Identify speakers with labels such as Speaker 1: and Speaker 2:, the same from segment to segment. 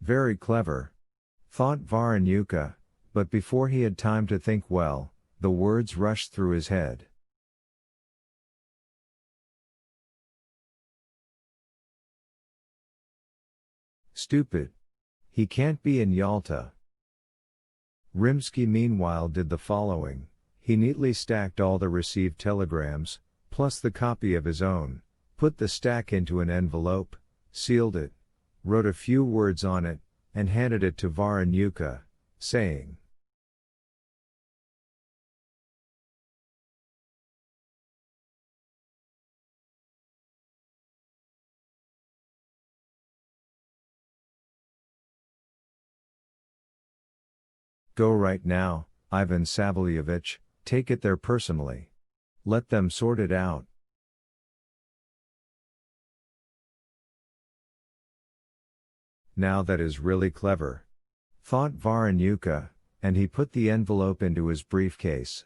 Speaker 1: Very clever, thought Varanyuka, but before he had time to think well, the words rushed through his head. Stupid. He can't be in Yalta. Rimsky meanwhile did the following. He neatly stacked all the received telegrams, plus the copy of his own, put the stack into an envelope, sealed it, wrote a few words on it, and handed it to Varanyuka, saying, "Go right now, Ivan Savlyevich, take it there personally. Let them sort it out." Now that is really clever, thought Varanyuka, and he put the envelope into his briefcase.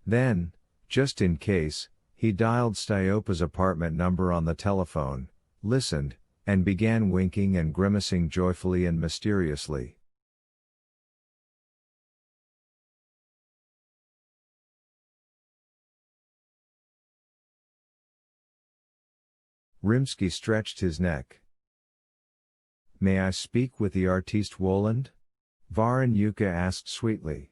Speaker 1: Then, just in case, he dialed Styopa's apartment number on the telephone, listened, and began winking and grimacing joyfully and mysteriously. Rimsky stretched his neck. "May I speak with the artiste Woland?" Varanyuka asked sweetly.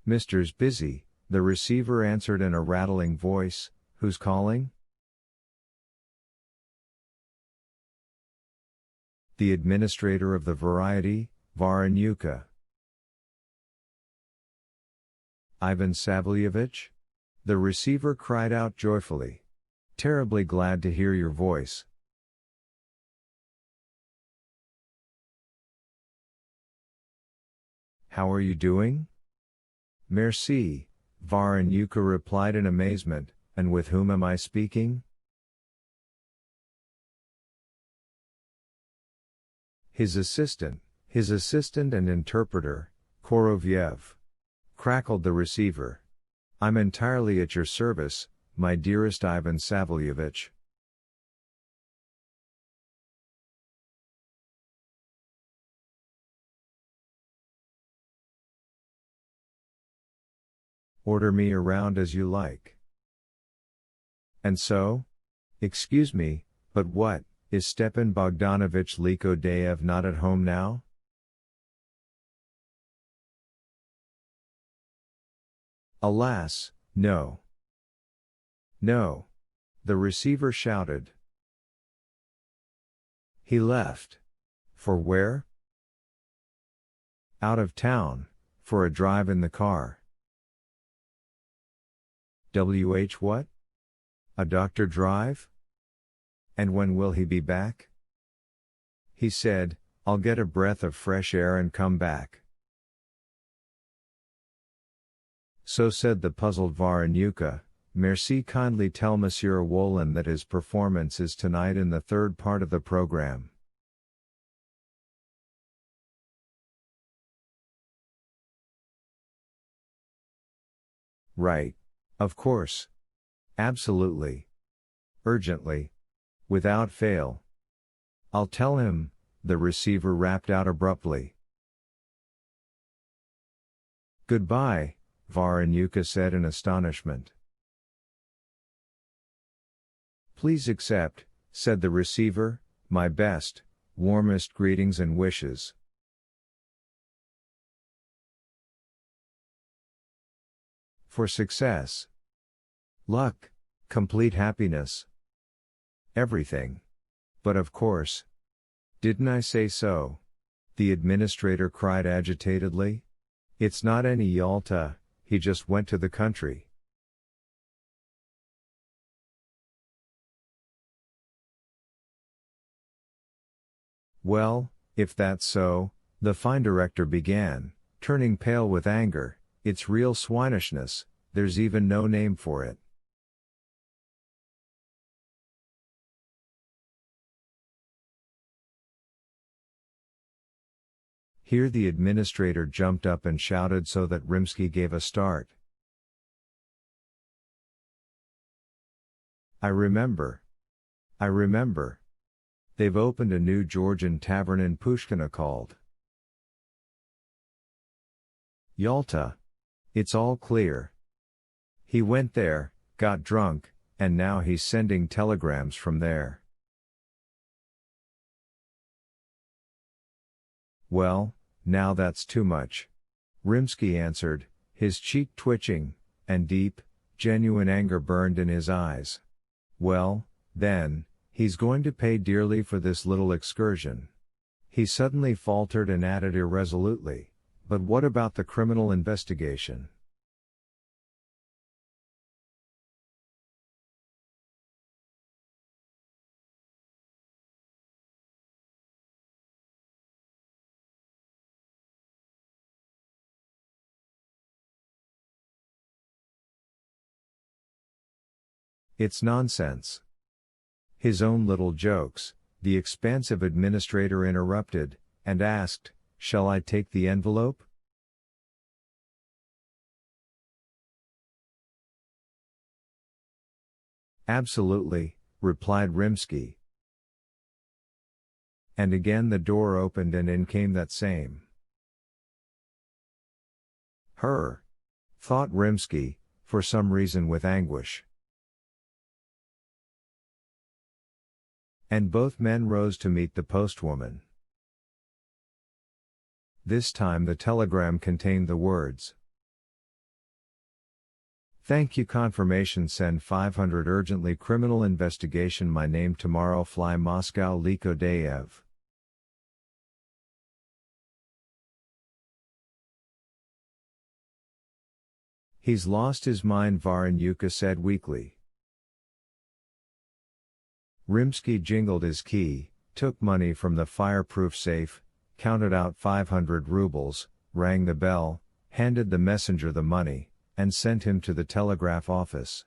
Speaker 1: "Mister's busy," the receiver answered in a rattling voice. "Who's calling?" "The administrator of the Variety, Varanyuka." "Ivan Savlyevich?" The receiver cried out joyfully. "Terribly glad to hear your voice." "How are you doing?" "Merci," Varanyuka replied in amazement. "And with whom am I speaking?" His assistant and interpreter, Koroviev," crackled the receiver. "I'm entirely at your service, my dearest Ivan Savlyevich." "Order me around as you like." "And so? Excuse me, but what, is Stepan Bogdanovich Likodayev not at home now?" "Alas, no. No," the receiver shouted. "He left. For where?" "Out of town, for a drive in the car." What? A doctor drive? And when will he be back?" "He said, I'll get a breath of fresh air and come back." So said the puzzled Varanyuka. "Merci, kindly tell Monsieur Woland that his performance is tonight in the third part of the program." "Right. Of course. Absolutely. Urgently. Without fail. I'll tell him," the receiver rapped out abruptly. "Goodbye," Varanyuka said in astonishment. "Please accept," said the receiver, "my best, warmest greetings and wishes." For success, luck, complete happiness. Everything. But of course. "Didn't I say so?" the administrator cried agitatedly. "It's not any Yalta, he just went to the country." "Well, if that's so," the fine director began, turning pale with anger, "it's real swinishness, there's even no name for it." Here the administrator jumped up and shouted so that Rimsky gave a start. I remember. I remember. They've opened a new Georgian tavern in Pushkina called Yalta. It's all clear. He went there, got drunk, and now he's sending telegrams from there. Well, now that's too much. Rimsky answered, his cheek twitching, and deep, genuine anger burned in his eyes. Well, then, he's going to pay dearly for this little excursion. He suddenly faltered and added irresolutely, but what about the criminal investigation? It's nonsense. His own little jokes, the expansive administrator interrupted, and asked, shall I take the envelope? Absolutely, replied Rimsky. And again the door opened and in came that same. Her. Thought Rimsky, for some reason with anguish. And both men rose to meet the postwoman. This time the telegram contained the words. Thank you, confirmation, send 500 urgently, criminal investigation, my name tomorrow, fly Moscow, Liko Dayev. He's lost his mind, Varenyuka said weakly. Rimsky jingled his key, took money from the fireproof safe, counted out 500 rubles, rang the bell, handed the messenger the money, and sent him to the telegraph office.